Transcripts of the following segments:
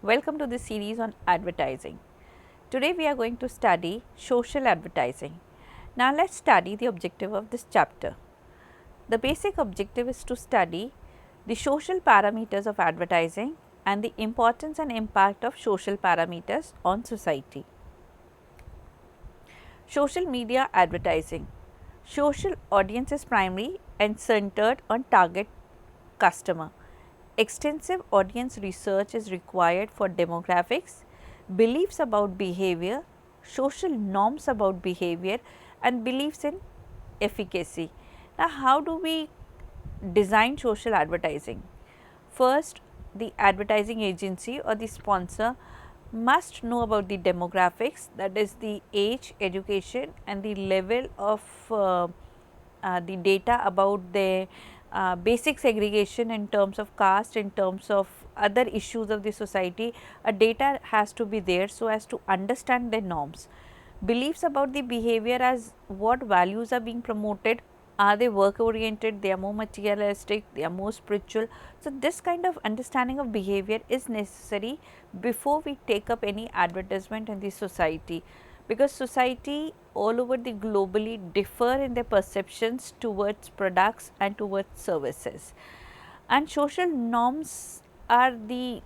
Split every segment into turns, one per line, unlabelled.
Welcome to this series on advertising. Today we are going to study social advertising. Now let's study the objective of this chapter. The basic objective is to study the social parameters of advertising and the importance and impact of social parameters on society. Social media advertising. Social audience is primary and centered on target customer. Extensive audience research is required for demographics, beliefs about behavior, social norms about behavior and beliefs in efficacy. Now, how do we design social advertising? First, the advertising agency or the sponsor must know about the demographics, that is the age, education and the level of the data about the basic segregation in terms of caste, in terms of other issues of the society. A data has to be there so as to understand the norms. Beliefs about the behavior, as what values are being promoted, are they work oriented, they are more materialistic, they are more spiritual. So, this kind of understanding of behavior is necessary before we take up any advertisement in the society, because society all over the globally differ in their perceptions towards products and towards services. And social norms are the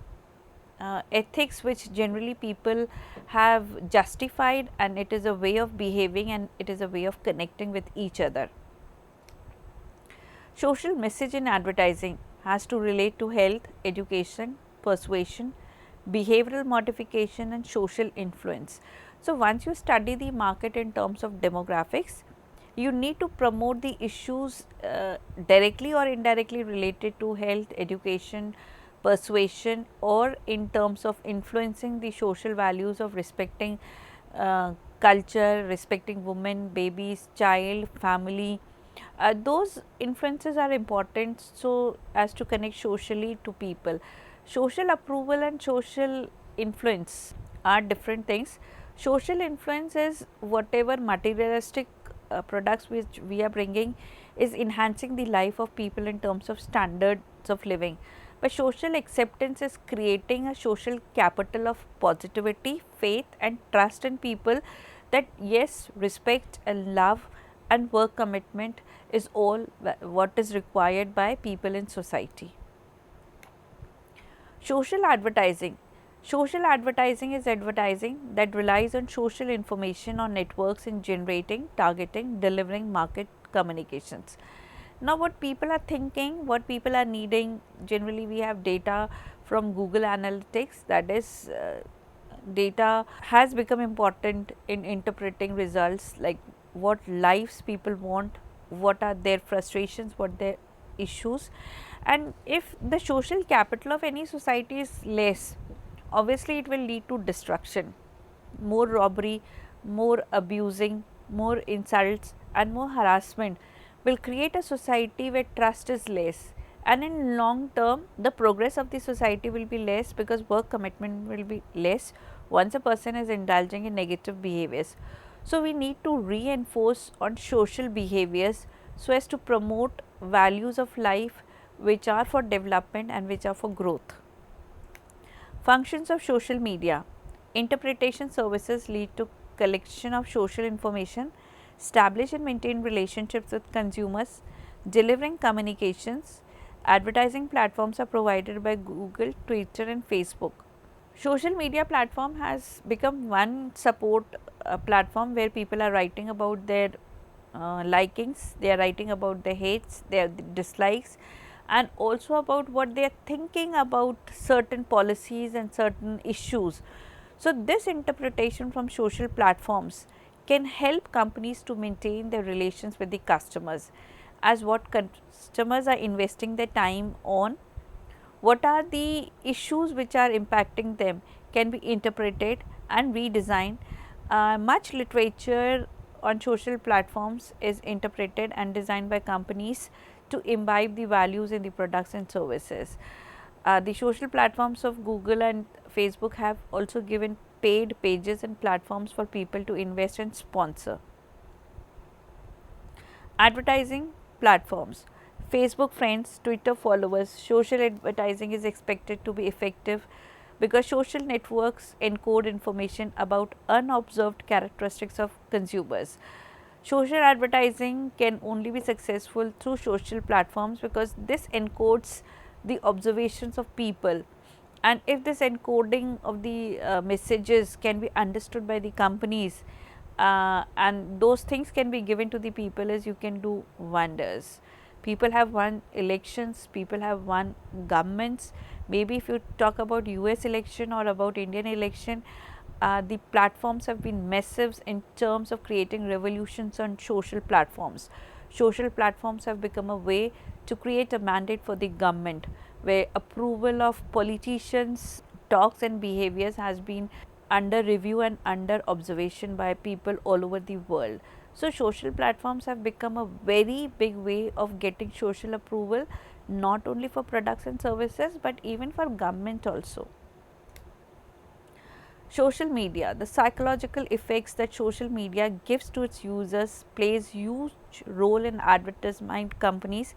ethics which generally people have justified, and it is a way of behaving and it is a way of connecting with each other. Social message in advertising has to relate to health, education, persuasion, behavioral modification and social influence. So, once you study the market in terms of demographics, you need to promote the issues directly or indirectly related to health, education, persuasion, or in terms of influencing the social values of respecting culture, respecting women, babies, child, family. Those influences are important so as to connect socially to people. Social approval and social influence are different things. Social influence is whatever materialistic products which we are bringing is enhancing the life of people in terms of standards of living. But social acceptance is creating a social capital of positivity, faith and trust in people, that yes, respect and love and work commitment is all what is required by people in society. Social advertising. Social advertising is advertising that relies on social information or networks in generating, targeting, delivering market communications. Now, what people are thinking, what people are needing, generally we have data from Google Analytics, that is data has become important in interpreting results, like what lives people want, what are their frustrations, what their issues. And if the social capital of any society is less, obviously it will lead to destruction, more robbery, more abusing, more insults and more harassment will create a society where trust is less, and in long term the progress of the society will be less, because work commitment will be less once a person is indulging in negative behaviors. So, we need to reinforce on social behaviors so as to promote values of life which are for development and which are for growth. Functions of social media. Interpretation services lead to collection of social information, establish and maintain relationships with consumers, delivering communications. Advertising platforms are provided by Google, Twitter and Facebook. Social media platform has become one support platform where people are writing about their likings, they are writing about their hates, their dislikes, and also about what they are thinking about certain policies and certain issues. So, this interpretation from social platforms can help companies to maintain their relations with the customers, as what customers are investing their time on, what are the issues which are impacting them can be interpreted and redesigned. Much literature on social platforms is interpreted and designed by companies to imbibe the values in the products and services. The social platforms of Google and Facebook have also given paid pages and platforms for people to invest and sponsor. Advertising platforms. Facebook friends, Twitter followers, social advertising is expected to be effective because social networks encode information about unobserved characteristics of consumers. Social advertising can only be successful through social platforms because this encodes the observations of people, and if this encoding of the messages can be understood by the companies, and those things can be given to the people, as you can do wonders. People have won elections, people have won governments. Maybe if you talk about US election or about Indian election, the platforms have been massive in terms of creating revolutions on social platforms. Social platforms have become a way to create a mandate for the government, where approval of politicians' talks and behaviors has been under review and under observation by people all over the world. So, social platforms have become a very big way of getting social approval, not only for products and services, but even for government also. Social media, the psychological effects that social media gives to its users plays huge role in advertisement companies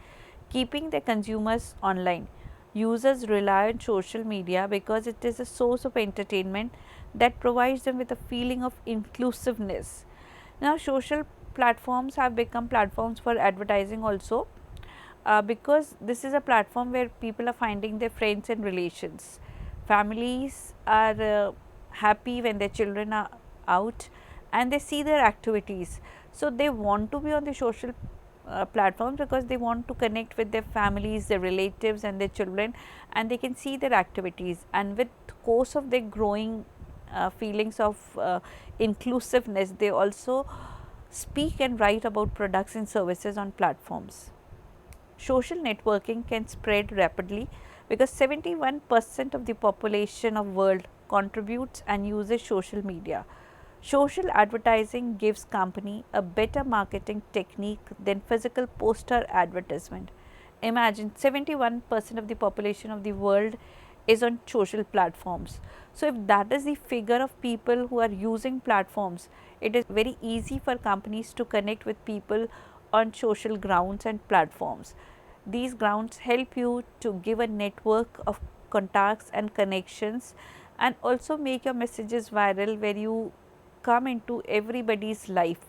keeping their consumers online. Users rely on social media because it is a source of entertainment that provides them with a feeling of inclusiveness. Now, social platforms have become platforms for advertising also, because this is a platform where people are finding their friends and relations. Families are happy when their children are out and they see their activities. So, they want to be on the social platforms because they want to connect with their families, their relatives and their children, and they can see their activities, and with course of their growing feelings of inclusiveness, they also speak and write about products and services on platforms. Social networking can spread rapidly because 71% of the population of world contributes and uses social media. Social advertising gives company a better marketing technique than physical poster advertisement. Imagine 71% of the population of the world is on social platforms. So, if that is the figure of people who are using platforms, it is very easy for companies to connect with people on social grounds and platforms. These grounds help you to give a network of contacts and connections, and also make your messages viral where you come into everybody's life.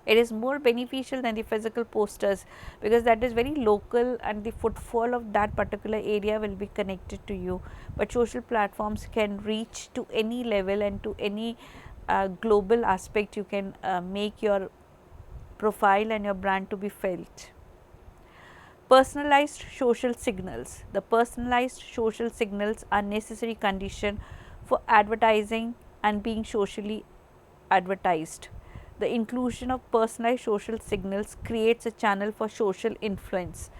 It is more beneficial than the physical posters because that is very local and the footfall of that particular area will be connected to you. But social platforms can reach to any level and to any global aspect. You can make your profile and your brand to be felt. Personalized social signals. The personalized social signals are necessary condition for advertising and being socially advertised. The inclusion of personalized social signals creates a channel for social influence.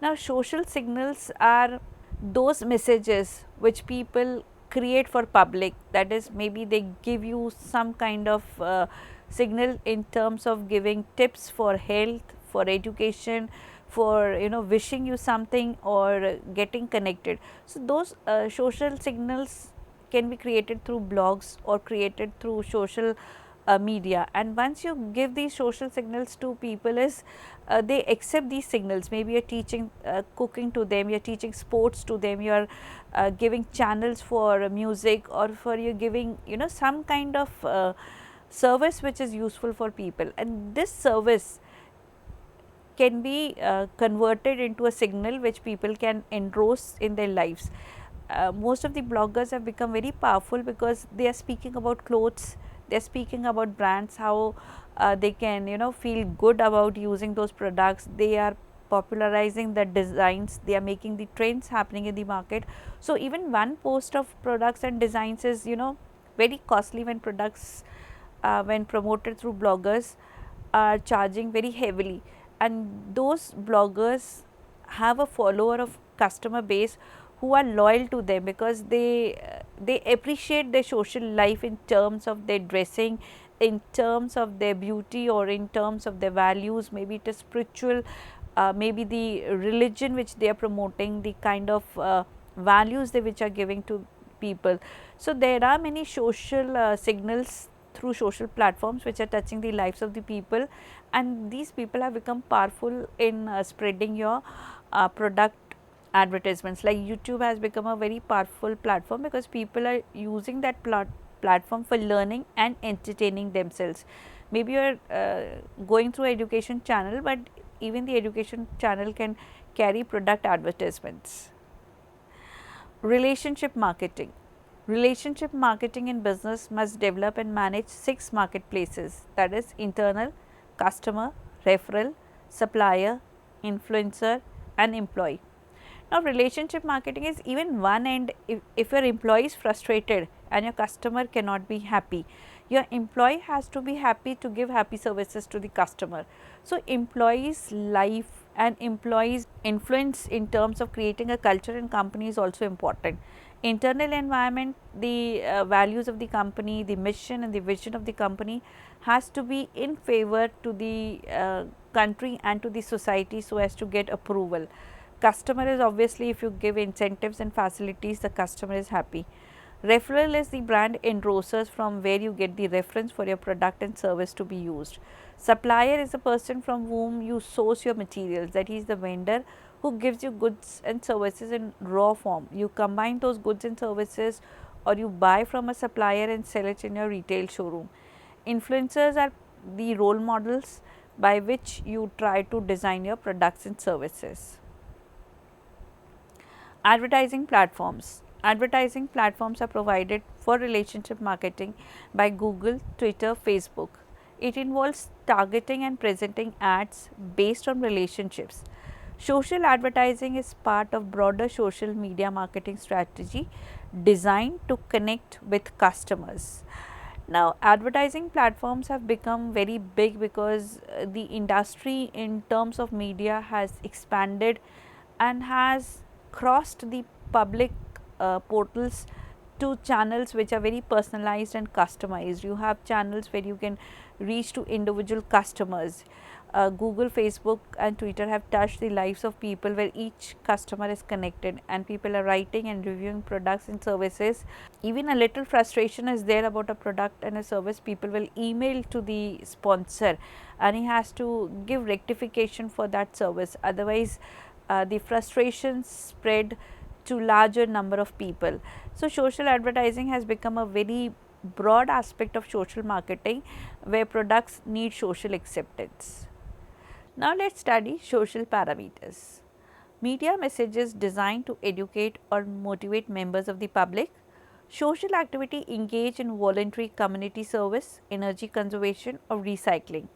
Now, social signals are those messages which people create for public, that is, maybe they give you some kind of signal in terms of giving tips for health, for education, for wishing you something or getting connected. So, those social signals can be created through blogs or created through social media, and once you give these social signals to people, is they accept these signals. Maybe you are teaching cooking to them, you are teaching sports to them, you are giving channels for music, or for you giving some kind of service which is useful for people, and this service can be converted into a signal which people can engross in their lives. Most of the bloggers have become very powerful because they are speaking about clothes, they are speaking about brands, how they can feel good about using those products. They are popularizing the designs, they are making the trends happening in the market. So, even one post of products and designs is very costly when products when promoted through bloggers are charging very heavily, and those bloggers have a follower of customer base who are loyal to them because they appreciate their social life in terms of their dressing, in terms of their beauty, or in terms of their values. Maybe it is spiritual, maybe the religion which they are promoting, the kind of values they which are giving to people. So, there are many social signals through social platforms which are touching the lives of the people, and these people have become powerful in spreading your product advertisements. Like YouTube has become a very powerful platform because people are using that platform for learning and entertaining themselves. Maybe you are going through education channel, but even the education channel can carry product advertisements. Relationship marketing. Relationship marketing in business must develop and manage 6 marketplaces, that is internal, customer, referral, supplier, influencer and employee. Now, relationship marketing is even one end. If your employee is frustrated and your customer cannot be happy, your employee has to be happy to give happy services to the customer. So, employees life and employees influence in terms of creating a culture in company is also important. Internal environment, the values of the company, the mission and the vision of the company has to be in favor to the country and to the society so as to get approval. Customer is obviously, if you give incentives and facilities, the customer is happy. Referral is the brand endorsers from where you get the reference for your product and service to be used. Supplier is the person from whom you source your materials, that is the vendor who gives you goods and services in raw form. You combine those goods and services or you buy from a supplier and sell it in your retail showroom. Influencers are the role models by which you try to design your products and services. Advertising platforms. Advertising platforms are provided for relationship marketing by Google, Twitter, Facebook. It involves targeting and presenting ads based on relationships. Social advertising is part of broader social media marketing strategy designed to connect with customers. Now, advertising platforms have become very big because the industry in terms of media has expanded and has crossed the public portals to channels which are very personalized and customized. You have channels where you can reach to individual customers. Google, Facebook and Twitter have touched the lives of people where each customer is connected and people are writing and reviewing products and services. Even a little frustration is there about a product and a service, people will email to the sponsor and he has to give rectification for that service. Otherwise, the frustrations spread to larger number of people. So, social advertising has become a very broad aspect of social marketing where products need social acceptance. Now, let us study social parameters. Media messages designed to educate or motivate members of the public. Social activity engage in voluntary community service, energy conservation or recycling.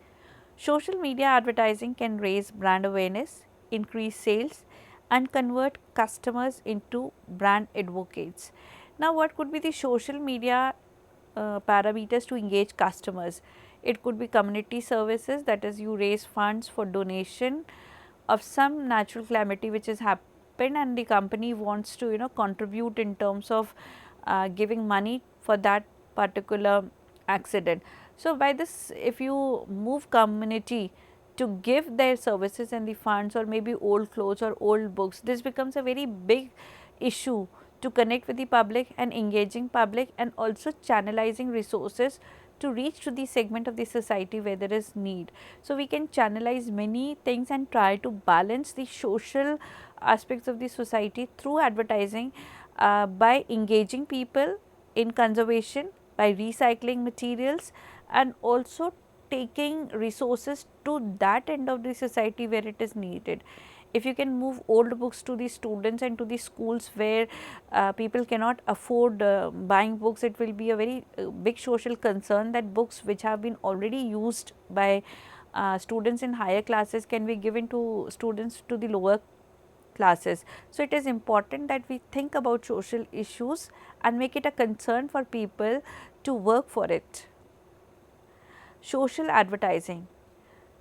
Social media advertising can raise brand awareness, increase sales and convert customers into brand advocates. Now, what could be the social media parameters to engage customers? It could be community services, that is you raise funds for donation of some natural calamity which has happened and the company wants to contribute in terms of giving money for that particular accident. So, by this if you move community to give their services and the funds or maybe old clothes or old books, this becomes a very big issue to connect with the public and engaging public and also channelizing resources to reach to the segment of the society where there is need. So, we can channelize many things and try to balance the social aspects of the society through advertising by engaging people in conservation, by recycling materials and also taking resources to that end of the society where it is needed. If you can move old books to the students and to the schools where people cannot afford buying books, it will be a very big social concern that books which have been already used by students in higher classes can be given to students to the lower classes. So, it is important that we think about social issues and make it a concern for people to work for it. Social advertising.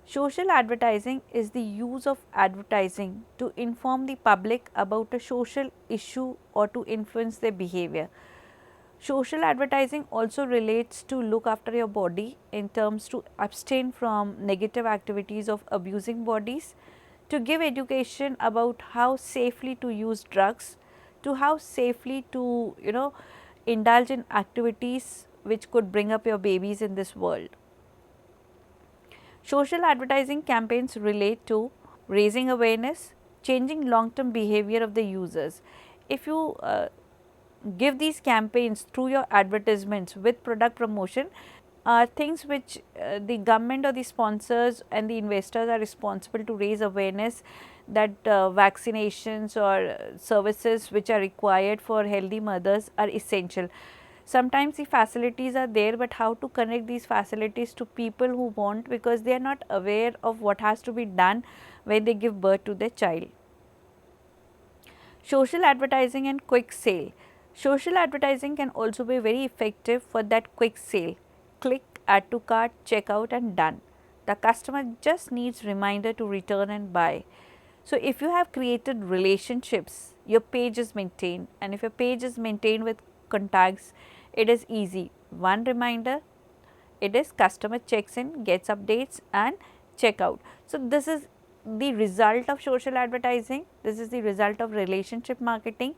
Social advertising is the use of advertising to inform the public about a social issue or to influence their behavior. Social advertising also relates to look after your body in terms to abstain from negative activities of abusing bodies, to give education about how safely to use drugs, to how safely to indulge in activities which could bring up your babies in this world. Social advertising campaigns relate to raising awareness, changing long term behavior of the users. If you give these campaigns through your advertisements with product promotion, are things which the government or the sponsors and the investors are responsible to raise awareness that vaccinations or services which are required for healthy mothers are essential. Sometimes the facilities are there, but how to connect these facilities to people who want, because they are not aware of what has to be done when they give birth to their child. Social advertising and quick sale. Social advertising can also be very effective for that quick sale. Click, add to cart, checkout and done. The customer just needs reminder to return and buy. So, if you have created relationships, your page is maintained, and if your page is maintained with contacts, it is easy. One reminder, it is customer checks in, gets updates and check out. So, this is the result of social advertising, this is the result of relationship marketing.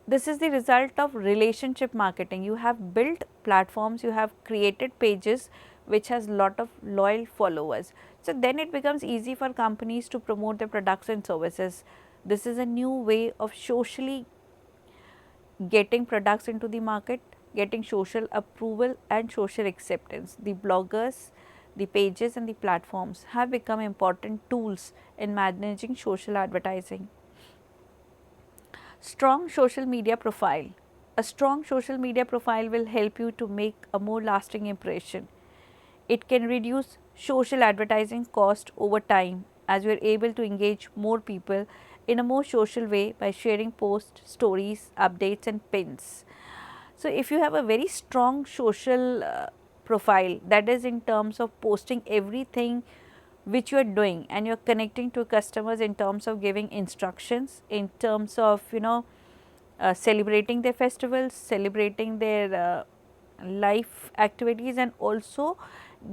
This is the result of relationship marketing. You have built platforms, you have created pages which has lot of loyal followers. So, then it becomes easy for companies to promote their products and services. This is a new way of socially getting products into the market, getting social approval and social acceptance. The bloggers, the pages and the platforms have become important tools in managing social advertising. Strong social media profile. A strong social media profile will help you to make a more lasting impression. It can reduce social advertising cost over time, as you are able to engage more people in a more social way by sharing posts, stories, updates and pins. So, if you have a very strong social profile, that is in terms of posting everything which you are doing, and you are connecting to customers in terms of giving instructions, in terms of celebrating their festivals, celebrating their life activities and also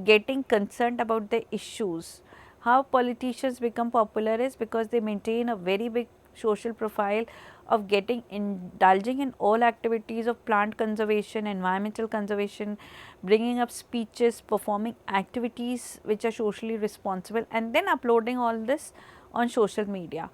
getting concerned about the issues. How politicians become popular is because they maintain a very big social profile of getting indulging in all activities of plant conservation, environmental conservation, bringing up speeches, performing activities which are socially responsible and then uploading all this on social media.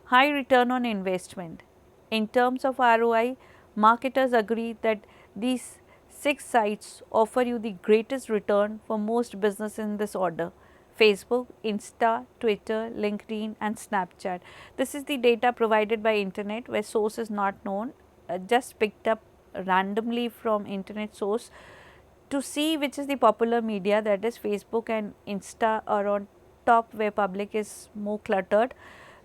High return on investment. In terms of ROI, marketers agree that these 6 sites offer you the greatest return for most business in this order: Facebook, Insta, Twitter, LinkedIn and Snapchat. This is the data provided by internet where source is not known, just picked up randomly from internet source to see which is the popular media, that is Facebook and Insta are on top where public is more cluttered.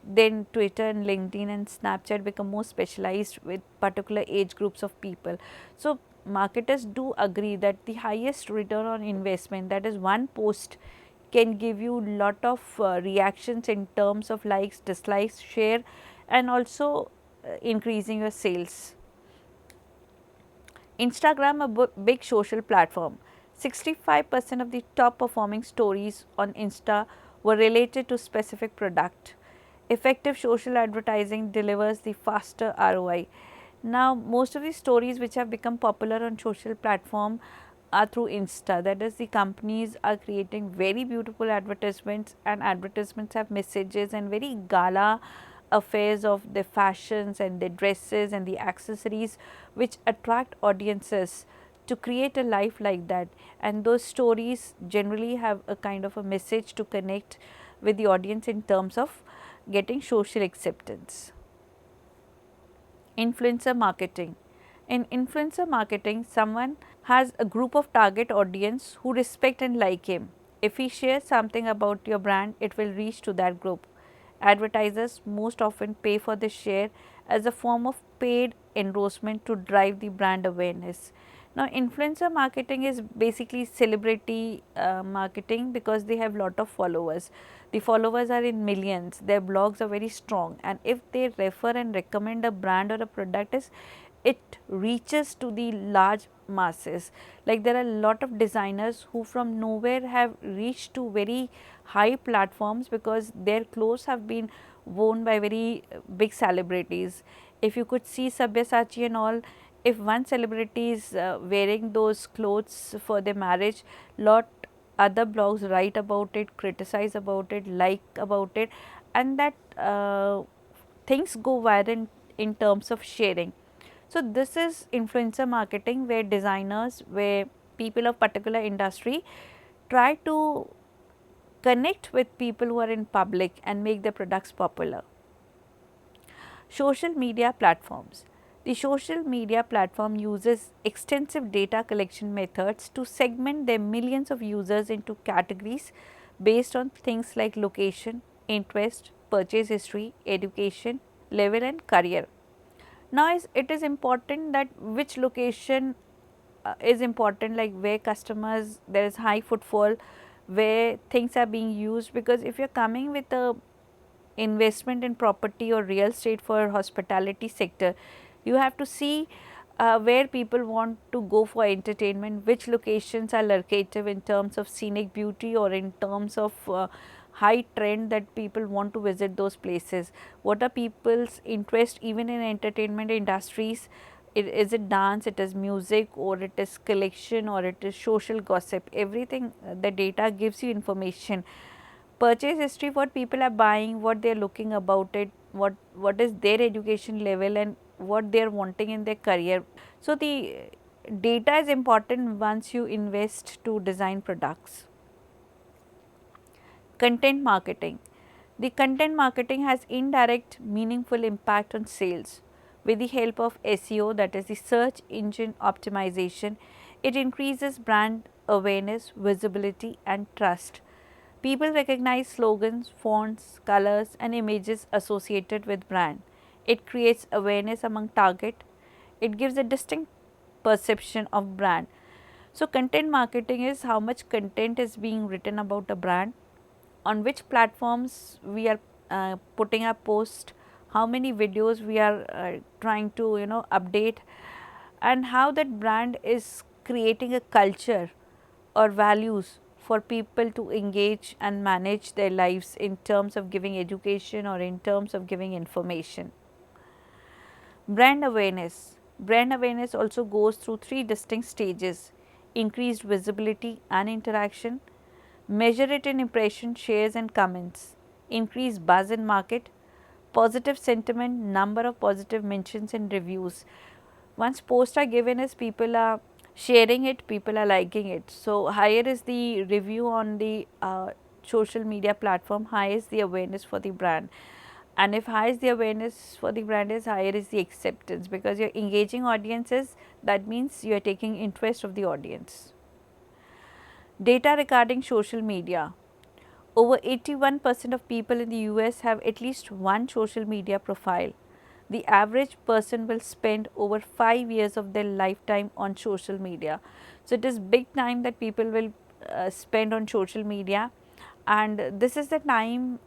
Then Twitter and LinkedIn and Snapchat become more specialized with particular age groups of people. So, marketers do agree that the highest return on investment, that is one post, can give you lot of reactions in terms of likes, dislikes, share and also increasing your sales. Instagram, a big social platform. 65% of the top performing stories on Insta were related to specific product. Effective social advertising delivers the faster ROI. Now, most of the stories which have become popular on social platform are through Insta. That is, the companies are creating very beautiful advertisements, and advertisements have messages and very gala affairs of the fashions and the dresses and the accessories which attract audiences to create a life like that, and those stories generally have a kind of a message to connect with the audience in terms of getting social acceptance. Influencer marketing. In influencer marketing, someone has a group of target audience who respect and like him. If he shares something about your brand, it will reach to that group. Advertisers most often pay for the share as a form of paid endorsement to drive the brand awareness. Now, influencer marketing is basically celebrity marketing because they have lot of followers. The followers are in millions, their blogs are very strong, and if they refer and recommend a brand or a product, it reaches to the large masses. Like there are a lot of designers who from nowhere have reached to very high platforms because their clothes have been worn by very big celebrities. If you could see Sabyasachi and all, if one celebrity is wearing those clothes for their marriage, lot other blogs write about it, criticize about it, like about it, and that things go viral in terms of sharing. So, this is influencer marketing where designers, where people of particular industry try to connect with people who are in public and make their products popular. Social media platforms. The social media platform uses extensive data collection methods to segment their millions of users into categories based on things like location, interest, purchase history, education, level and career. Now, it is important that which location is important, like where customers, there is high footfall, where things are being used, because if you are coming with a investment in property or real estate for hospitality sector, you have to see where people want to go for entertainment, which locations are located in terms of scenic beauty or in terms of high trend that people want to visit those places. What are people's interest even in entertainment industries? Is it dance, it is music, or it is collection, or it is social gossip? Everything, the data gives you information. Purchase history, what people are buying, what they are looking about it, what is their education level and what they are wanting in their career. So, the data is important once you invest to design products. Content marketing. The content marketing has indirect meaningful impact on sales. With the help of SEO, that is the search engine optimization, it increases brand awareness, visibility and trust. People recognize slogans, fonts, colors and images associated with brand. It creates awareness among target. It gives a distinct perception of brand. So, content marketing is how much content is being written about a brand, on which platforms we are putting our post, how many videos we are trying to update, and how that brand is creating a culture or values for people to engage and manage their lives in terms of giving education or in terms of giving information. Brand awareness. Brand awareness also goes through three distinct stages: increased visibility and interaction, measure it in impression, shares and comments, increase buzz in market, positive sentiment, number of positive mentions and reviews. Once posts are given as people are sharing it, people are liking it. So, higher is the review on the social media platform, high is the awareness for the brand. And if high is the awareness for the brand is, higher is the acceptance, because you are engaging audiences, that means you are taking interest of the audience. Data regarding social media. Over 81% of people in the US have at least one social media profile. The average person will spend over 5 years of their lifetime on social media. So, it is big time that people will spend on social media, and this is the time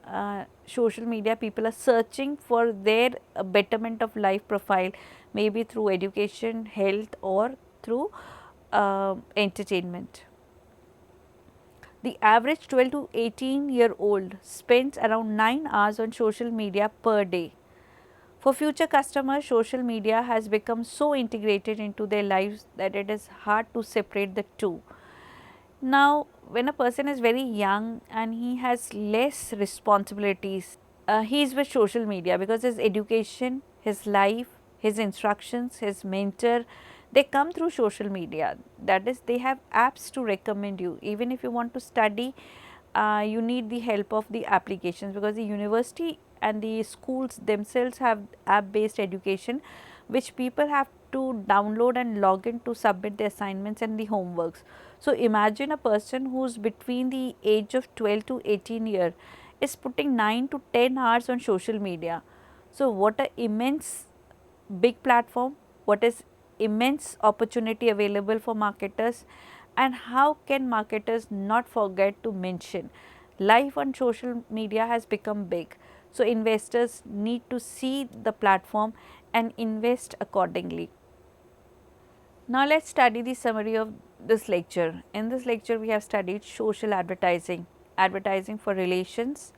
social media people are searching for their betterment of life profile, maybe through education, health or through entertainment. The average 12 to 18-year-old spends around 9 hours on social media per day. For future customers, social media has become so integrated into their lives that it is hard to separate the two. Now, when a person is very young and he has less responsibilities, he is with social media because his education, his life, his instructions, his mentor, they come through social media. That is, they have apps to recommend you. Even if you want to study, you need the help of the applications, because the university and the schools themselves have app based education, which people have to download and log in to submit the assignments and the homeworks. So, imagine a person who is between the age of 12 to 18 year is putting 9 to 10 hours on social media. So, what a immense big platform, what is immense opportunity available for marketers, and how can marketers not forget to mention life on social media has become big. So, investors need to see the platform and invest accordingly. Now, let us study the summary of this lecture. In this lecture, we have studied social advertising, advertising for relations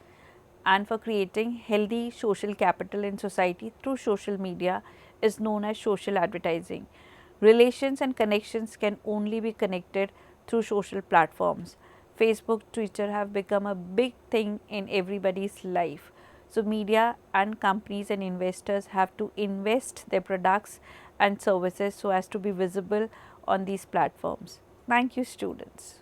and for creating healthy social capital in society through social media is known as social advertising. Relations and connections can only be connected through social platforms. Facebook, Twitter have become a big thing in everybody's life. So, media and companies and investors have to invest their products and services so as to be visible on these platforms. Thank you, students.